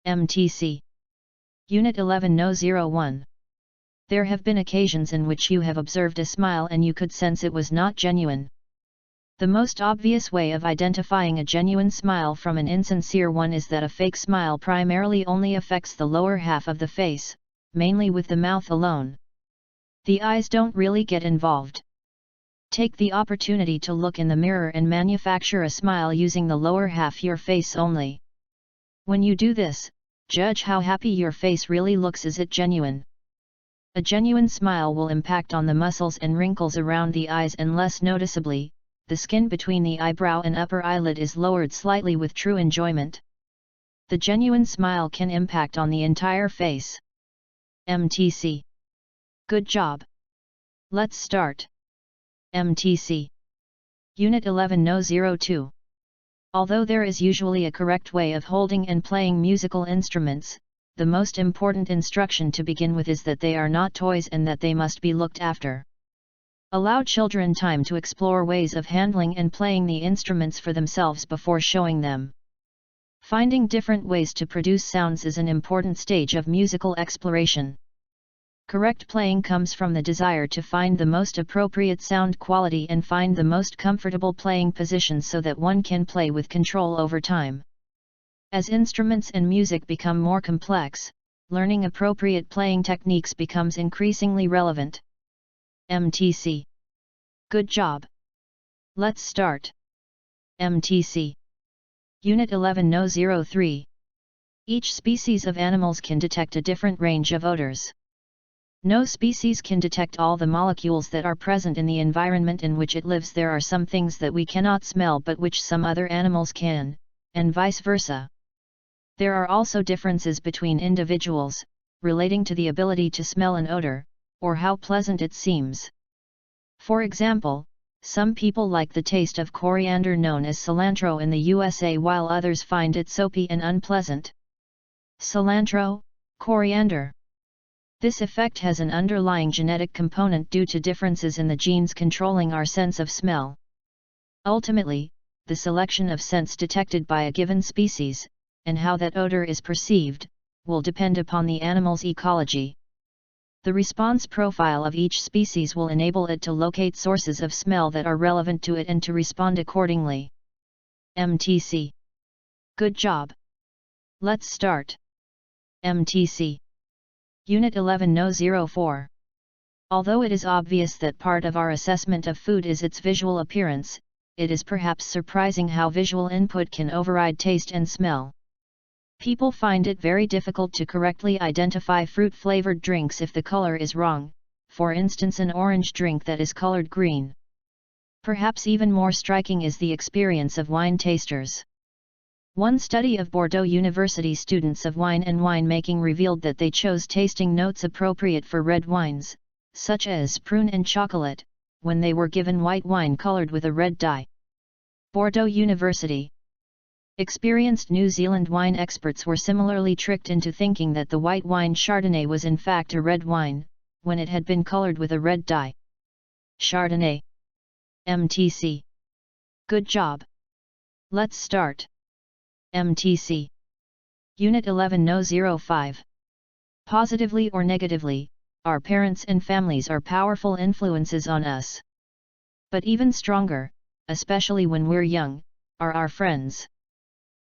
MTC. Unit 11 No 01. There have been occasions in which you have observed a smile and you could sense it was not genuine. The most obvious way of identifying a genuine smile from an insincere one is that a fake smile primarily only affects the lower half of the face, mainly with the mouth alone. The eyes don't really get involved. Take the opportunity to look in the mirror and manufacture a smile using the lower half your face only. When you do this, judge how happy your face really looks. Is it genuine? A genuine smile will impact on the muscles and wrinkles around the eyes, and less noticeably, the skin between the eyebrow and upper eyelid is lowered slightly with true enjoyment. The genuine smile can impact on the entire face. MTC. Good job. Let's start. MTC. Unit 11 No 02. Although there is usually a correct way of holding and playing musical instruments, the most important instruction to begin with is that they are not toys and that they must be looked after. Allow children time to explore ways of handling and playing the instruments for themselves before showing them. Finding different ways to produce sounds is an important stage of musical exploration. Correct playing comes from the desire to find the most appropriate sound quality and find the most comfortable playing position so that one can play with control over time. As instruments and music become more complex, learning appropriate playing techniques becomes increasingly relevant. MTC. Good job. Let's start. MTC. Unit 11 No 03. Each species of animals can detect a different range of odors. No species can detect all the molecules that are present in the environment in which it lives. There are some things that we cannot smell but which some other animals can, and vice versa. There are also differences between individuals, relating to the ability to smell an odor, or how pleasant it seems. For example, some people like the taste of coriander known as cilantro in the USA while others find it soapy and unpleasant. Cilantro, coriander. This effect has an underlying genetic component due to differences in the genes controlling our sense of smell. Ultimately, the selection of scents detected by a given species, and how that odor is perceived, will depend upon the animal's ecology. The response profile of each species will enable it to locate sources of smell that are relevant to it and to respond accordingly. MTC. Good job. Let's start. MTC. Unit 11 No 04. Although it is obvious that part of our assessment of food is its visual appearance, it is perhaps surprising how visual input can override taste and smell. People find it very difficult to correctly identify fruit-flavored drinks if the color is wrong, for instance an orange drink that is colored green. Perhaps even more striking is the experience of wine tasters. One study of Bordeaux University students of wine and winemaking revealed that they chose tasting notes appropriate for red wines, such as prune and chocolate, when they were given white wine colored with a red dye. Bordeaux University. Experienced New Zealand wine experts were similarly tricked into thinking that the white wine Chardonnay was in fact a red wine, when it had been colored with a red dye. Chardonnay. MTC. Good job. Let's start. MTC. Unit 11 No 05. Positively or negatively, our parents and families are powerful influences on us. But even stronger, especially when we're young, are our friends.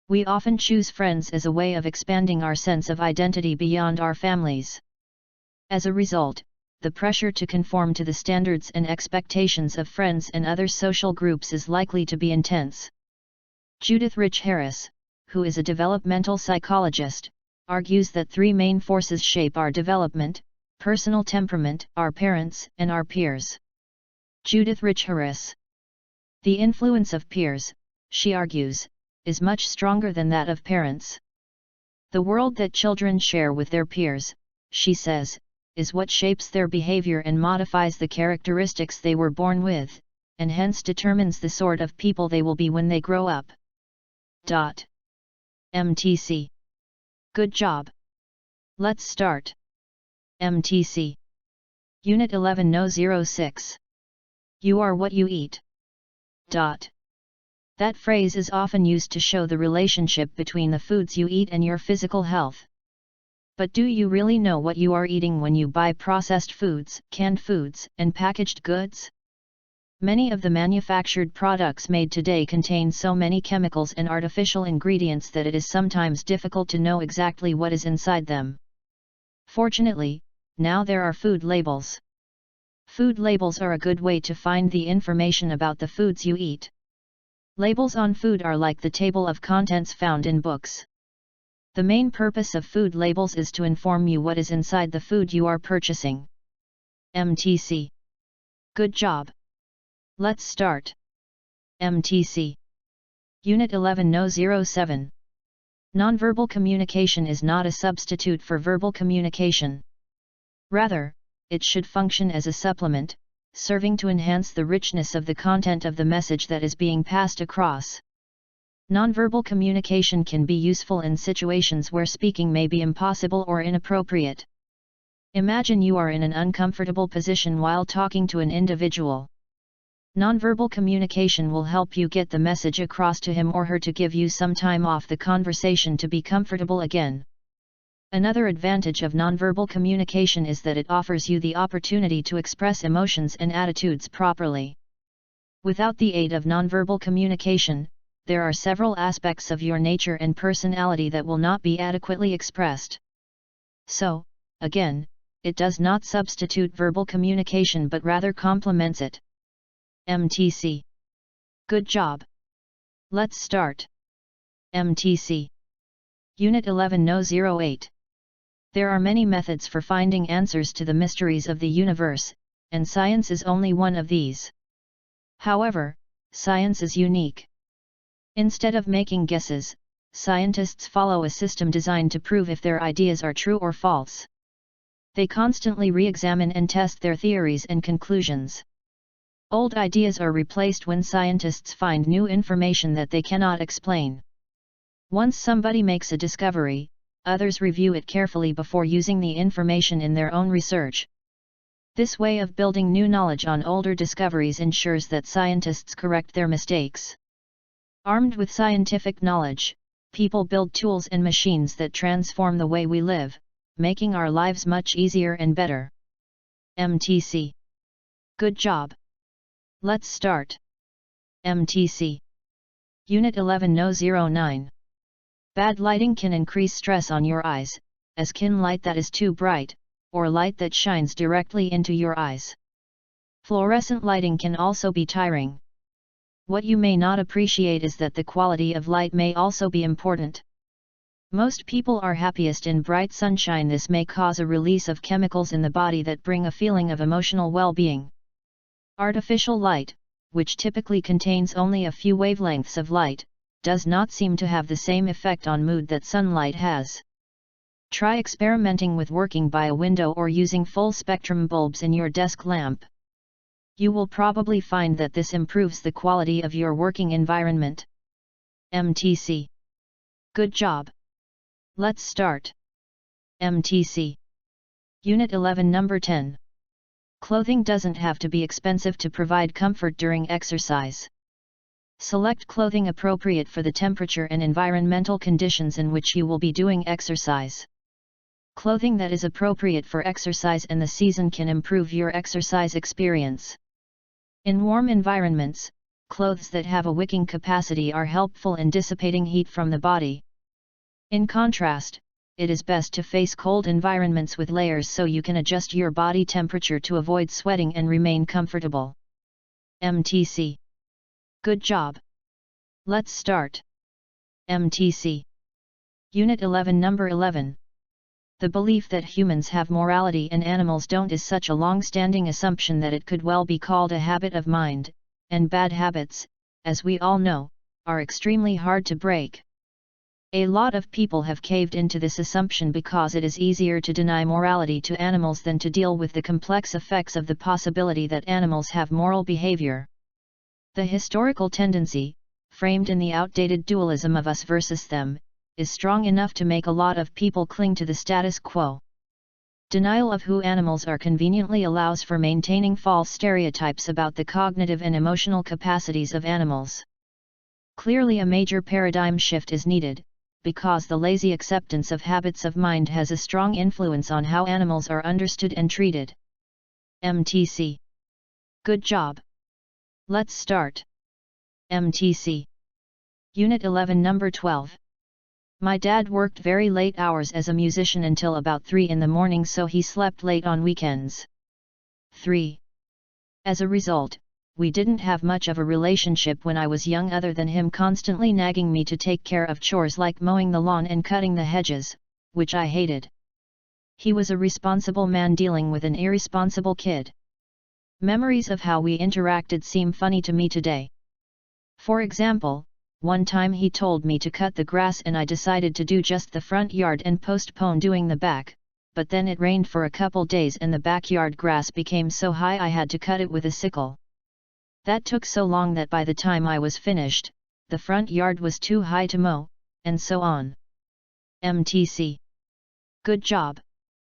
We often choose friends as a way of expanding our sense of identity beyond our families. As a result, the pressure to conform to the standards and expectations of friends and other social groups is likely to be intense. Judith Rich Harris, who is a developmental psychologist, argues that three main forces shape our development: personal temperament, our parents, and our peers. Judith Rich Harris. The influence of peers, she argues, is much stronger than that of parents. The world that children share with their peers, she says, is what shapes their behavior and modifies the characteristics they were born with, and hence determines the sort of people they will be when they grow up. MTC. Good job. Let's start. MTC. Unit 11 No 06. You are what you eat. The That phrase is often used to show the relationship between the foods you eat and your physical health. But do you really know what you are eating when you buy processed foods, canned foods, and packaged goods? Many of the manufactured products made today contain so many chemicals and artificial ingredients that it is sometimes difficult to know exactly what is inside them. Fortunately, now there are food labels. Food labels are a good way to find the information about the foods you eat. Labels on food are like the table of contents found in books. The main purpose of food labels is to inform you what is inside the food you are purchasing. MTC. Good job. Let's start. MTC. Unit 11 No 07. Nonverbal communication is not a substitute for verbal communication. Rather, it should function as a supplement, serving to enhance the richness of the content of the message that is being passed across. Nonverbal communication can be useful in situations where speaking may be impossible or inappropriate. Imagine you are in an uncomfortable position while talking to an individual. Nonverbal communication will help you get the message across to him or her to give you some time off the conversation to be comfortable again. Another advantage of nonverbal communication is that it offers you the opportunity to express emotions and attitudes properly. Without the aid of nonverbal communication, there are several aspects of your nature and personality that will not be adequately expressed. So, again, it does not substitute verbal communication but rather complements it. MTC. Good job. Let's start. MTC. Unit 11 No 08. There are many methods for finding answers to the mysteries of the universe, and science is only one of these. However, science is unique. Instead of making guesses, scientists follow a system designed to prove if their ideas are true or false. They constantly re-examine and test their theories and conclusions. Old ideas are replaced when scientists find new information that they cannot explain. Once somebody makes a discovery, others review it carefully before using the information in their own research. This way of building new knowledge on older discoveries ensures that scientists correct their mistakes. Armed with scientific knowledge, people build tools and machines that transform the way we live, making our lives much easier and better. MTC. Good job. Let's start. MTC. Unit 11 No 09. Bad lighting can increase stress on your eyes, as can light that is too bright, or light that shines directly into your eyes. Fluorescent lighting can also be tiring. What you may not appreciate is that the quality of light may also be important. Most people are happiest in bright sunshine. This may cause a release of chemicals in the body that bring a feeling of emotional well-being. Artificial light, which typically contains only a few wavelengths of light, does not seem to have the same effect on mood that sunlight has. Try experimenting with working by a window or using full-spectrum bulbs in your desk lamp. You will probably find that this improves the quality of your working environment. MTC. Good job. Let's start. MTC. Unit 11 Number 10. Clothing doesn't have to be expensive to provide comfort during exercise. Select clothing appropriate for the temperature and environmental conditions in which you will be doing exercise. Clothing that is appropriate for exercise and the season can improve your exercise experience. In warm environments, clothes that have a wicking capacity are helpful in dissipating heat from the body. In contrast, it is best to face cold environments with layers so you can adjust your body temperature to avoid sweating and remain comfortable. MTC. Good job. Let's start. MTC. Unit 11 Number 11. The belief that humans have morality and animals don't is such a long-standing assumption that it could well be called a habit of mind, and bad habits, as we all know, are extremely hard to break. A lot of people have caved into this assumption because it is easier to deny morality to animals than to deal with the complex effects of the possibility that animals have moral behavior. The historical tendency, framed in the outdated dualism of us versus them, is strong enough to make a lot of people cling to the status quo. Denial of who animals are conveniently allows for maintaining false stereotypes about the cognitive and emotional capacities of animals. Clearly a major paradigm shift is needed, because the lazy acceptance of habits of mind has a strong influence on how animals are understood and treated. MTC. Good job. Let's start. MTC. Unit 11 Number 12. My dad worked very late hours as a musician until about 3 in the morning, so he slept late on weekends. 3. As a result, we didn't have much of a relationship when I was young other than him constantly nagging me to take care of chores like mowing the lawn and cutting the hedges, which I hated. He was a responsible man dealing with an irresponsible kid. Memories of how we interacted seem funny to me today. For example, one time he told me to cut the grass and I decided to do just the front yard and postpone doing the back, but then it rained for a couple days and the backyard grass became so high I had to cut it with a sickle. That took so long that by the time I was finished, the front yard was too high to mow, and so on. MTC. Good job.